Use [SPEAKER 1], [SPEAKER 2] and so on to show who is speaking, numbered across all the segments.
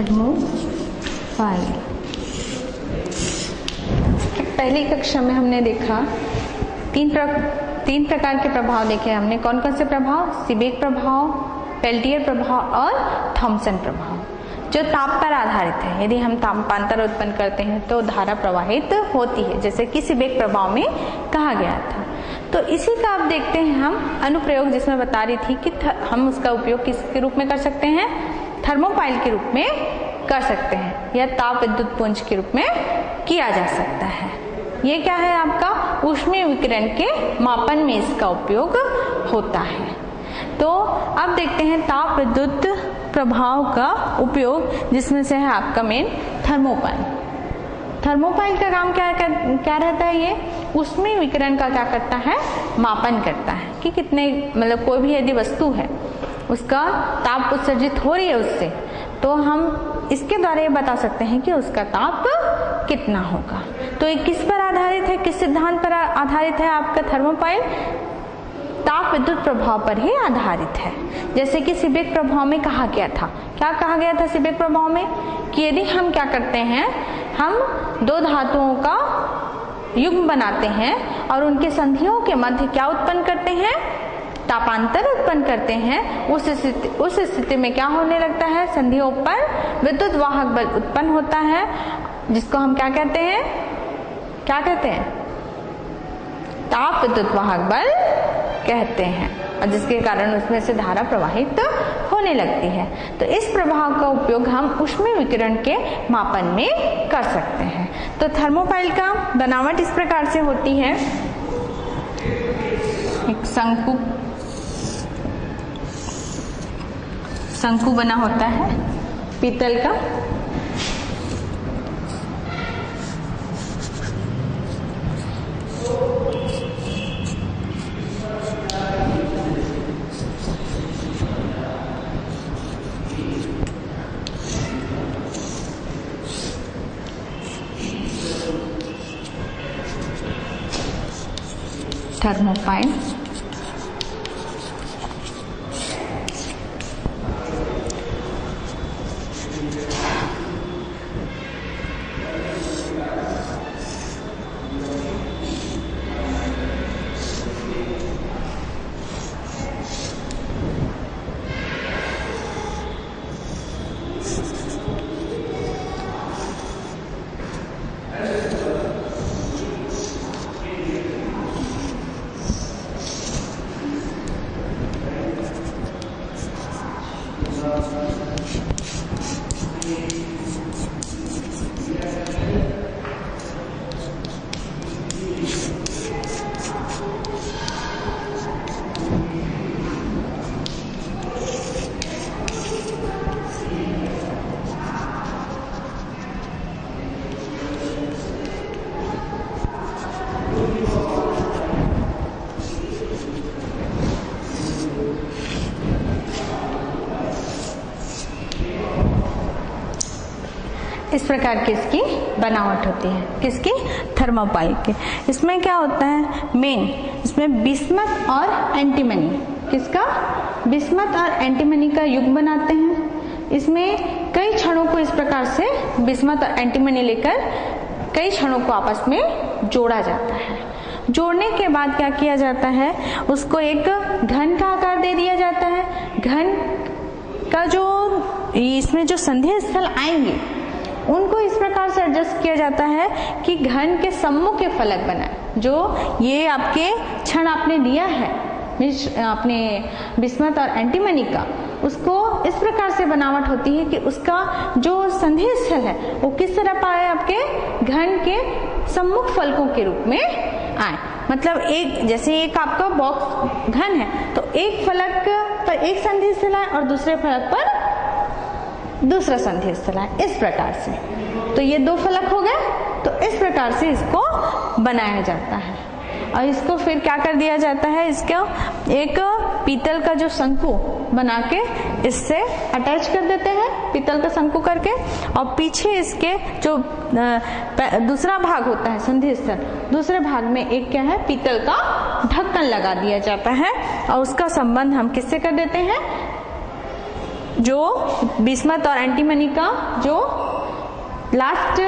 [SPEAKER 1] Thermopile. पहली कक्षा में हमने देखा तीन प्रकार के प्रभाव देखे हमने। कौन कौन से प्रभाव? सीबेक प्रभाव, पेल्टियर प्रभाव और थॉमसन प्रभाव, जो ताप पर आधारित है। यदि हम तापांतर उत्पन्न करते हैं तो धारा प्रवाहित होती है, जैसे कि सीबेक प्रभाव में कहा गया था। तो इसी का अब देखते हैं हम अनुप्रयोग, जिसमें बता रही थी कि हम उसका उपयोग किसके रूप में कर सकते हैं? थर्मोपाइल के रूप में कर सकते हैं, या ताप विद्युत पुंज के रूप में किया जा सकता है। ये क्या है? आपका ऊष्मीय विकिरण के मापन में इसका उपयोग होता है। तो अब देखते हैं ताप विद्युत प्रभाव का उपयोग, जिसमें से है आपका मेन थर्मोपाइल। थर्मोपाइल का काम क्या रहता है? ये ऊष्मीय विकिरण का क्या करता है? मापन करता है कि कितने, मतलब कोई भी यदि वस्तु है उसका ताप उत्सर्जित हो रही है उससे, तो हम इसके द्वारा ये बता सकते हैं कि उसका ताप कितना होगा। तो ये किस पर आधारित है, किस सिद्धांत पर आधारित है आपका थर्मोपाइल? ताप विद्युत प्रभाव पर ही आधारित है। जैसे कि सीबेक प्रभाव में कहा गया था, क्या कहा गया था सीबेक प्रभाव में? कि यदि हम क्या करते हैं, हम दो धातुओं का युग्म बनाते हैं और उनके संधियों के मध्य क्या उत्पन्न करते हैं? तापांतर उत्पन्न करते हैं। उस स्थिति में क्या होने लगता है? संधियों पर विद्युत वाहक बल उत्पन्न होता है, जिसको हम क्या कहते हैं? क्या कहते हैं? ताप विद्युत वाहक बल कहते हैं, और जिसके कारण उसमें से धारा प्रवाहित होने लगती है। तो इस प्रभाव का उपयोग हम ऊष्मीय विकिरण के मापन में कर सकते हैं। तो थर्मोपाइल का बनावट इस प्रकार से होती है। एक शंकु बना होता है पीतल का, थर्मोपाइल। इस प्रकार की इसकी बनावट होती है। किसकी? थर्मोपाइल की। इसमें क्या होता है मेन? इसमें बिस्मथ और एंटीमनी। किसका? बिस्मथ और एंटीमनी का युग्म बनाते हैं। इसमें कई क्षणों को इस प्रकार से बिस्मथ और एंटीमनी लेकर कई क्षणों को आपस में जोड़ा जाता है। जोड़ने के बाद क्या किया जाता है? उसको एक घन का आकार दे दिया जाता है। घन का जो इसमें जो संधि स्थल आएंगे उनको इस प्रकार से एडजस्ट किया जाता है कि घन के सम्मुख के फलक बनाए। जो ये आपके क्षण आपने लिया है अपने बिस्मथ और एंटीमनी का, उसको इस प्रकार से बनावट होती है कि उसका जो संधि स्थल है वो किस तरह पाए? आपके घन के सम्मुख फलकों के रूप में आए। मतलब एक, जैसे एक आपका बॉक्स घन है तो एक फलक पर एक संधि स्थल है और दूसरे फलक पर दूसरा संधि स्थल है, इस प्रकार से। तो ये दो फलक हो गए, तो इस प्रकार से इसको बनाया जाता है। और इसको फिर क्या कर दिया जाता है? इसको एक पीतल का जो शंकु बना के इससे अटैच कर देते हैं, पीतल का शंकु करके, और पीछे इसके जो दूसरा भाग होता है संधि स्थल, दूसरे भाग में एक क्या है? पीतल का ढक्कन लगा दिया जाता है। और उसका संबंध हम किससे कर देते हैं? जो बिस्मथ और एंटीमनी का जो लास्ट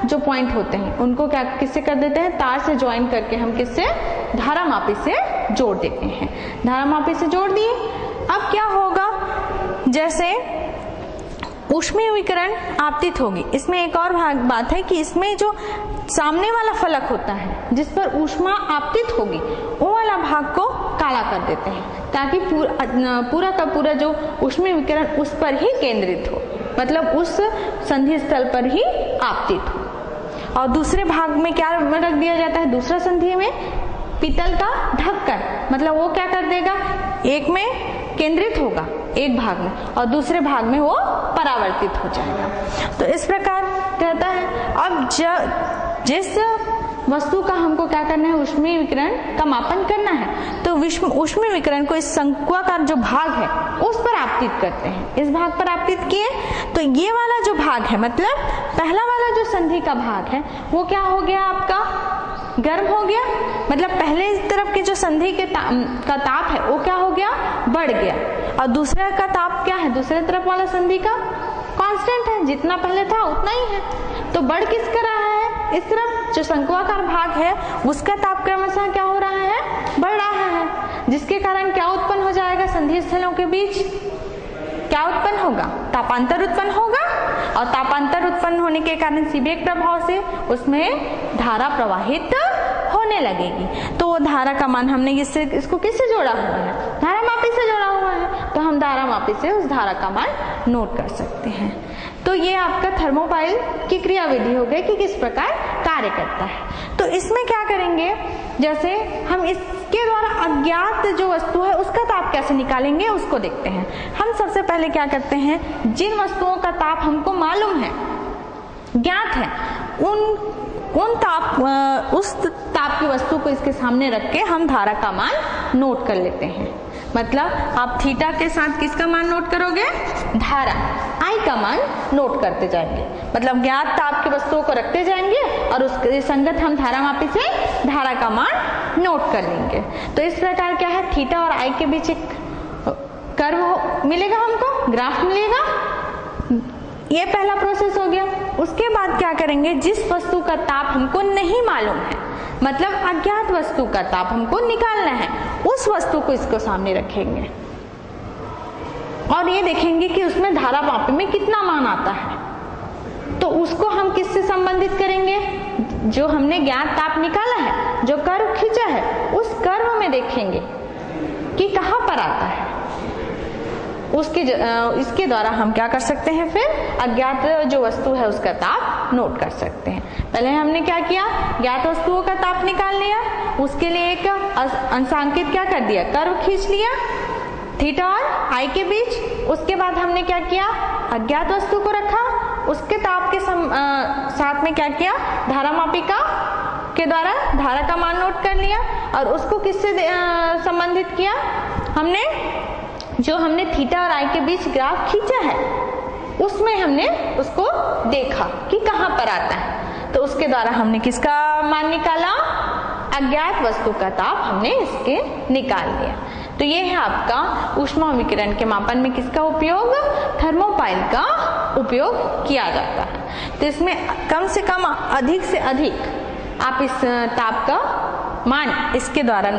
[SPEAKER 1] जो पॉइंट होते हैं उनको क्या किससे कर देते हैं, तार से ज्वाइन करके हम किससे, धारामापी से जोड़ देते हैं। धारामापी से जोड़ दिए। अब क्या होगा, जैसे ऊष्मीय विकिरण आपतित होगी। इसमें एक और बात है कि इसमें जो सामने वाला फलक होता है जिस पर ऊष्मा आपतित होगी वो वाला भाग को काला कर देते हैं ताकि पूरा का पूरा जो ऊष्मीय विकिरण उस पर ही केंद्रित हो, मतलब उस संधि स्थल पर ही आपतित हो। और दूसरे भाग में क्या रख दिया जाता है, दूसरा संधि में पीतल का ढक्कन, मतलब वो क्या कर देगा, एक में केंद्रित होगा एक भाग में और दूसरे भाग में वो परावर्तित हो जाएगा। तो इस प्रकार रहता है। अब जिस वस्तु का हमको क्या करना है, ऊष्मीय विकिरण का मापन करना है, तो ऊष्मीय विकिरण को इस शंक्वाकार जो भाग है उस पर आपतित करते हैं। इस भाग पर आपतित किए तो ये वाला जो भाग है, मतलब पहला वाला जो संधि का भाग है वो क्या हो गया, आपका गर्म हो गया, मतलब पहले तरफ के जो संधि के का ताप है वो क्या हो गया, बढ़ गया। और दूसरे का ताप क्या है, दूसरे तरफ वाला संधि का कांस्टेंट है, जितना पहले था उतना ही है। तो बढ़ किसका रहा है, इस तरफ जो शंक्वाकार भाग है उसका ताप क्रमशः क्या हो रहा है, बढ़ रहा है, जिसके कारण क्या उत्पन्न हो जाएगा, संधि स्थलों के बीच क्या उत्पन्न होगा, तापांतर उत्पन्न होगा। और तापांतर उत्पन्न होने के कारण सीबेक प्रभाव से उसमें धारा प्रवाहित होने लगेगी। तो वो धारा का मान हमने इसको किससे जोड़ा हुआ है, धारामापी से जोड़ा हुआ है, तो हम धारामापी से उस धारा का मान नोट कर सकते हैं। तो ये आपका थर्मोपाइल की क्रियाविधि हो गई कि किस प्रकार कार्य करता है। तो इसमें क्या करेंगे, जैसे हम इसके द्वारा अज्ञात जो वस्तु है उसका ताप कैसे निकालेंगे उसको देखते हैं। हम सबसे पहले क्या करते हैं, जिन वस्तुओं का ताप हमको मालूम है, ज्ञात है, उस ताप की वस्तु को इसके सामने रख के हम धारा का मान नोट कर लेते हैं। मतलब आप थीटा के साथ किसका मान नोट करोगे, धारा आई का मान नोट करते जाएंगे, मतलब ज्ञात ताप की वस्तुओं को रखते जाएंगे और उसके संगत हम धारामापी से धारा का मान नोट कर लेंगे। तो इस प्रकार क्या है, थीटा और आई के बीच एक कर्व मिलेगा, हमको ग्राफ मिलेगा। ये पहला प्रोसेस हो गया। उसके बाद क्या करेंगे, जिस वस्तु का ताप हमको नहीं मालूम है, मतलब अज्ञात वस्तु का ताप हमको निकालना है, उस वस्तु को इसको सामने रखेंगे और ये देखेंगे कि उसमें धारामापी में कितना मान आता है। तो उसको हम किससे संबंधित करेंगे, जो हमने ज्ञात ताप निकाला है, जो कर्व खींचा है, उस कर्व में देखेंगे कि कहाँ पर आता है। इसके द्वारा हम क्या कर सकते हैं, फिर अज्ञात जो वस्तु है उसका ताप नोट कर सकते हैं। पहले हमने क्या किया, ज्ञात वस्तुओं का ताप निकाल लिया, उसके लिए एक अंशांकित क्या कर दिया, कर्व खींच लिया थीटा और आई के बीच। उसके बाद हमने क्या किया, अज्ञात वस्तु को रखा, उसके ताप के साथ में क्या किया, धारामापी के द्वारा धारा का मान नोट कर लिया और उसको किससे संबंधित किया, हमने थीटा और आई के बीच ग्राफ खींचा है उसमें हमने उसको देखा कि कहाँ पर आता है। तो उसके द्वारा हमने किसका मान निकाला, अज्ञात वस्तु का ताप हमने इसके निकाल लिया। तो ये है आपका ऊष्मा विकिरण के मापन में किसका उपयोग, थर्मोपाइल का उपयोग किया जाता है। तो इसमें कम से कम अधिक से अधिक आप इस ताप का मान इसके द्वारा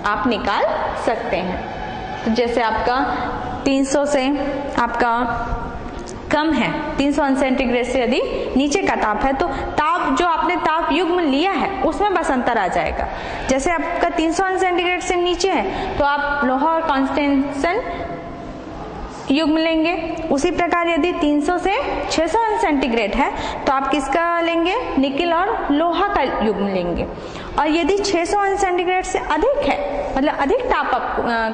[SPEAKER 1] आप निकाल सकते हैं। तो जैसे आपका 300 से आपका कम है, 300 सेंटीग्रेड से यदि नीचे का ताप है, तो ताप जो आपने ताप युग्म लिया है उसमें बस अंतर आ जाएगा। जैसे आपका 300 सेंटीग्रेड से नीचे है तो आप लोहा और कांस्टेंशन युग्म लेंगे। उसी प्रकार यदि 300 से 600 सेंटीग्रेड है तो आप किसका लेंगे, निकेल और लोहा का युग्म लेंगे। और यदि 600 सेंटीग्रेड से अधिक है, मतलब अधिक ताप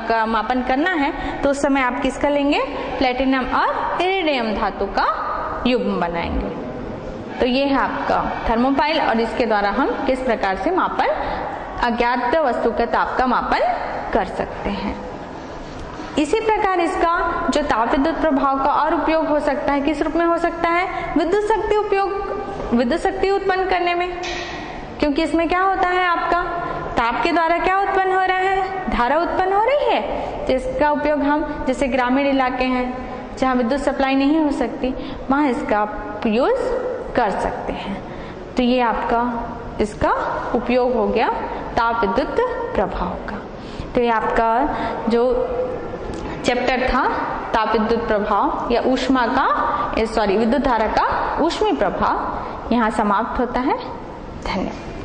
[SPEAKER 1] का मापन करना है, तो उस समय आप किसका लेंगे, प्लेटिनम और इरिडियम धातु का युग्म बनाएंगे। तो ये है आपका थर्मोपाइल और इसके द्वारा हम किस प्रकार से मापन, अज्ञात वस्तु के ताप का मापन कर सकते हैं। इसी प्रकार इसका जो ताप विद्युत प्रभाव का और उपयोग हो सकता है, किस रूप में हो सकता है, विद्युत शक्ति उत्पन्न करने में। क्योंकि इसमें क्या होता है, आपका ताप के द्वारा क्या उत्पन्न हो रहा है, धारा उत्पन्न हो रही है। तो इसका उपयोग हम, जैसे ग्रामीण इलाके हैं जहाँ विद्युत सप्लाई नहीं हो सकती वहाँ इसका आप यूज कर सकते हैं। तो ये आपका इसका उपयोग हो गया ताप विद्युत प्रभाव का। तो ये आपका जो चैप्टर था ताप विद्युत प्रभाव या ऊष्मा का विद्युत धारा का ऊष्मीय प्रभाव यहाँ समाप्त होता है। धन्यवाद।